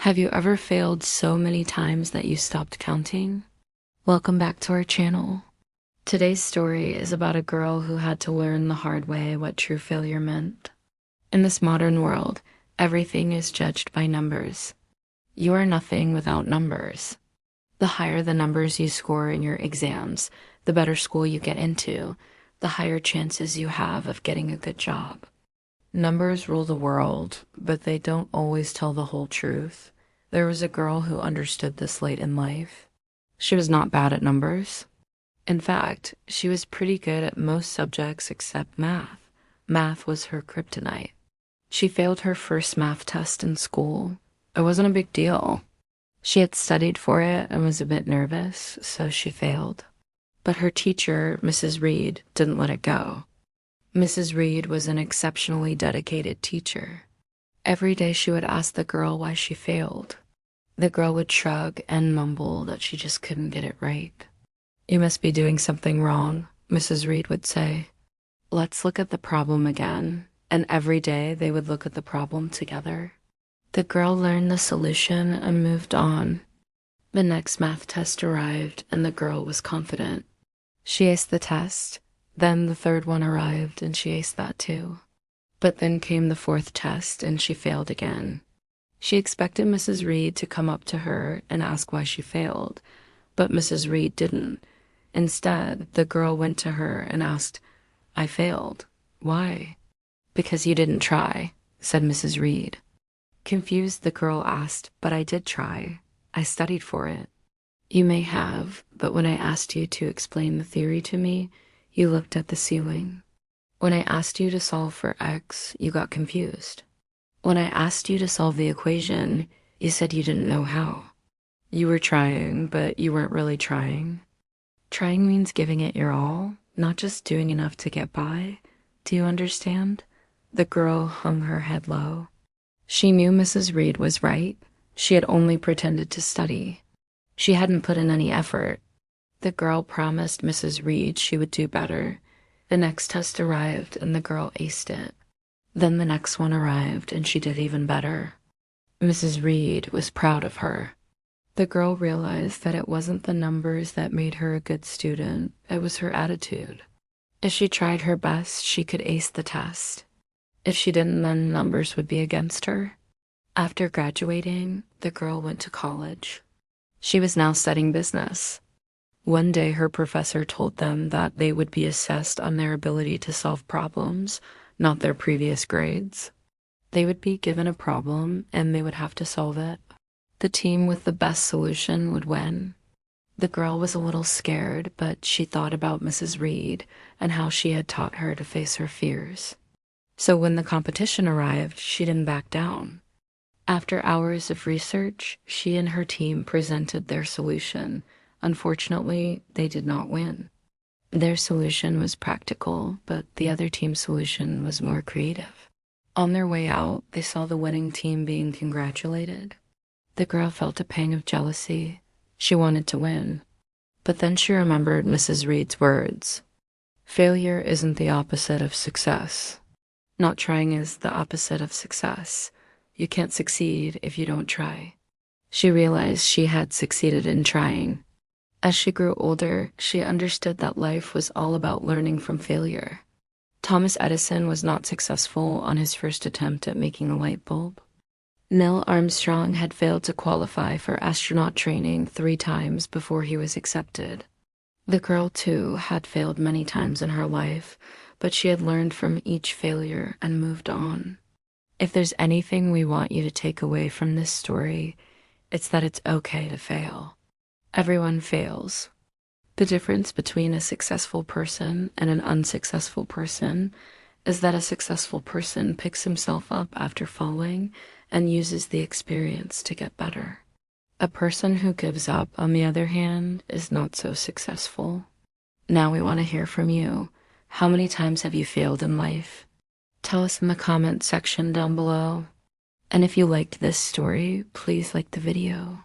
Have you ever failed so many times that you stopped counting? Welcome back to our channel. Today's story is about a girl who had to learn the hard way what true failure meant. In this modern world, everything is judged by numbers. You are nothing without numbers. The higher the numbers you score in your exams, the better school you get into, the higher chances you have of getting a good job. Numbers rule the world, but they don't always tell the whole truth. There was a girl who understood this late in life. She was not bad at numbers. In fact, she was pretty good at most subjects except math. Math was her kryptonite. She failed her first math test in school. It wasn't a big deal. She had studied for it and was a bit nervous, so she failed. But her teacher, Mrs. Reed, didn't let it go. Mrs. Reed was an exceptionally dedicated teacher. Every day she would ask the girl why she failed. The girl would shrug and mumble that she just couldn't get it right. "You must be doing something wrong," Mrs. Reed would say. "Let's look at the problem again." And every day they would look at the problem together. The girl learned the solution and moved on. The next math test arrived and the girl was confident. She aced the test. Then the third one arrived and she aced that too. But then came the fourth test and she failed again. She expected Mrs. Reed to come up to her and ask why she failed, but Mrs. Reed didn't. Instead, the girl went to her and asked, "I failed. Why?" "Because you didn't try," said Mrs. Reed. Confused, the girl asked, "But I did try. I studied for it." "You may have, but when I asked you to explain the theory to me, you looked at the ceiling. When I asked you to solve for X, you got confused. When I asked you to solve the equation, you said you didn't know how. You were trying, but you weren't really trying. Trying means giving it your all, not just doing enough to get by. Do you understand?" The girl hung her head low. She knew Mrs. Reed was right. She had only pretended to study. She hadn't put in any effort. The girl promised Mrs. Reed she would do better. The next test arrived and the girl aced it. Then the next one arrived and she did even better. Mrs. Reed was proud of her. The girl realized that it wasn't the numbers that made her a good student, it was her attitude. If she tried her best, she could ace the test. If she didn't, then numbers would be against her. After graduating, the girl went to college. She was now studying business. One day her professor told them that they would be assessed on their ability to solve problems, not their previous grades. They would be given a problem and they would have to solve it. The team with the best solution would win. The girl was a little scared, but she thought about Mrs. Reed and how she had taught her to face her fears. So when the competition arrived, she didn't back down. After hours of research, she and her team presented their solution. Unfortunately, they did not win. Their solution was practical, but the other team's solution was more creative. On their way out, they saw the winning team being congratulated. The girl felt a pang of jealousy. She wanted to win. But then she remembered Mrs. Reed's words. "Failure isn't the opposite of success. Not trying is the opposite of success. You can't succeed if you don't try." She realized she had succeeded in trying. As she grew older, she understood that life was all about learning from failure. Thomas Edison was not successful on his first attempt at making a light bulb. Neil Armstrong had failed to qualify for astronaut training 3 times before he was accepted. The girl, too, had failed many times in her life, but she had learned from each failure and moved on. If there's anything we want you to take away from this story, it's that it's okay to fail. Everyone fails. The difference between a successful person and an unsuccessful person is that a successful person picks himself up after falling and uses the experience to get better. A person who gives up, on the other hand, is not so successful. Now we want to hear from you. How many times have you failed in life? Tell us in the comment section down below. And if you liked this story, please like the video.